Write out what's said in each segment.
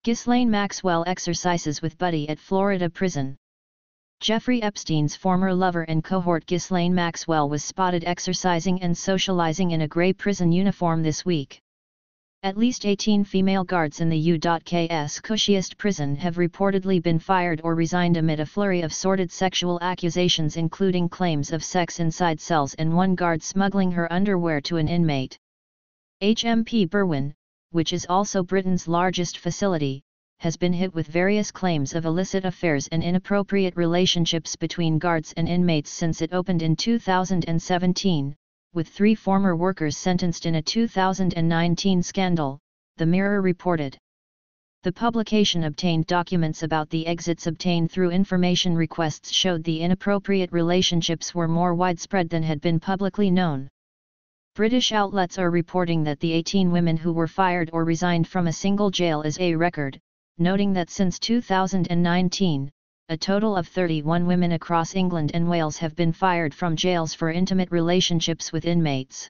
Ghislaine Maxwell exercises with buddy at Florida prison. Jeffrey Epstein's former lover and cohort Ghislaine Maxwell was spotted exercising and socializing in a gray prison uniform this week. At least 18 female guards in the U.K.'s cushiest prison have reportedly been fired or resigned amid a flurry of sordid sexual accusations, including claims of sex inside cells and one guard smuggling her underwear to an inmate. HMP Berwyn, which is also Britain's largest facility, has been hit with various claims of illicit affairs and inappropriate relationships between guards and inmates since it opened in 2017. With 3 former workers sentenced in a 2019 scandal, the Mirror reported. The publication obtained documents about the exits obtained through information requests showed the inappropriate relationships were more widespread than had been publicly known. British outlets are reporting that the 18 women who were fired or resigned from a single jail is a record, noting that since 2019, a total of 31 women across England and Wales have been fired from jails for intimate relationships with inmates.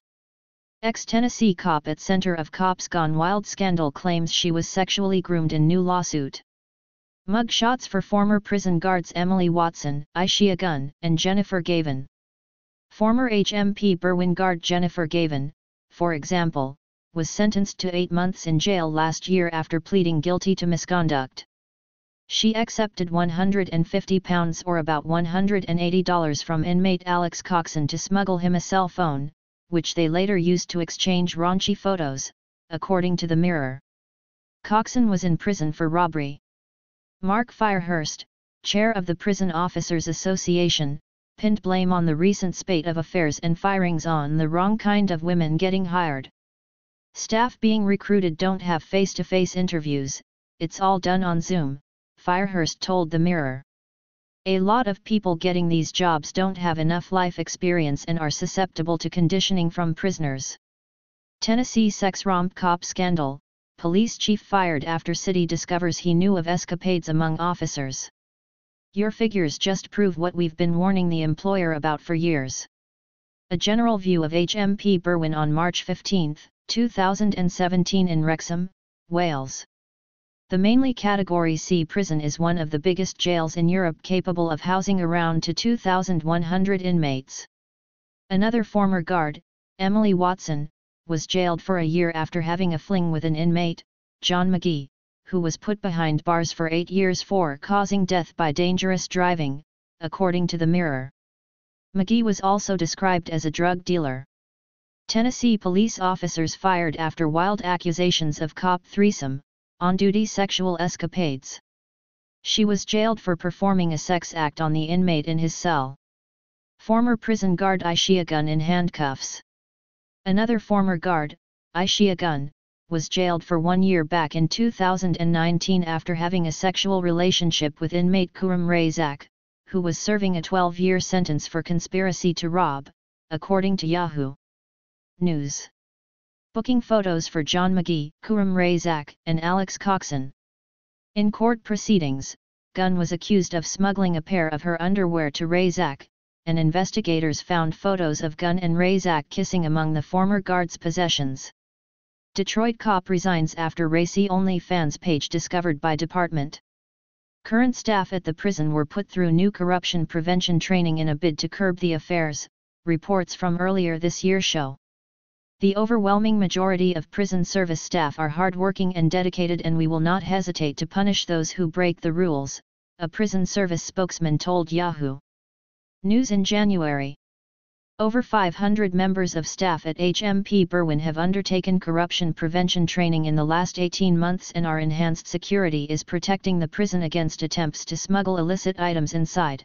Ex-Tennessee cop at center of Cops Gone Wild scandal claims she was sexually groomed in new lawsuit. Mug shots for former prison guards Emily Watson, Ishia Gunn, and Jennifer Gavin. Former HMP Berwyn guard Jennifer Gavin, for example, was sentenced to 8 months in jail last year after pleading guilty to misconduct. She accepted £150 or about $180 from inmate Alex Coxon to smuggle him a cell phone, which they later used to exchange raunchy photos, according to the Mirror. Coxon was in prison for robbery. Mark Firehurst, chair of the Prison Officers Association, pinned blame on the recent spate of affairs and firings on the wrong kind of women getting hired. Staff being recruited don't have face-to-face interviews, it's all done on Zoom, Firehurst told the Mirror. A lot of people getting these jobs don't have enough life experience and are susceptible to conditioning from prisoners. Tennessee sex romp cop scandal, police chief fired after city discovers he knew of escapades among officers. Your figures just prove what we've been warning the employer about for years. A general view of HMP Berwyn on March 15, 2017 in Wrexham, Wales. The mainly Category C prison is one of the biggest jails in Europe, capable of housing around to 2,100 inmates. Another former guard, Emily Watson, was jailed for a year after having a fling with an inmate, John McGee, who was put behind bars for 8 years for causing death by dangerous driving, according to the Mirror. McGee was also described as a drug dealer. Tennessee police officers fired after wild accusations of cop threesome, on-duty sexual escapades. She was jailed for performing a sex act on the inmate in his cell. Former prison guard Ishia Gunn in handcuffs. Another former guard, Ishia Gunn, was jailed for 1 year back in 2019 after having a sexual relationship with inmate Kuram Razak, who was serving a 12-year sentence for conspiracy to rob, according to Yahoo News. Booking photos for John McGee, Kuram Razak, and Alex Coxon. In court proceedings, Gunn was accused of smuggling a pair of her underwear to Razak, and investigators found photos of Gunn and Razak kissing among the former guard's possessions. Detroit cop resigns after racy OnlyFans page discovered by department. Current staff at the prison were put through new corruption prevention training in a bid to curb the affairs, reports from earlier this year show. The overwhelming majority of prison service staff are hardworking and dedicated, and we will not hesitate to punish those who break the rules, a prison service spokesman told Yahoo News in January. Over 500 members of staff at HMP Berwyn have undertaken corruption prevention training in the last 18 months, and our enhanced security is protecting the prison against attempts to smuggle illicit items inside.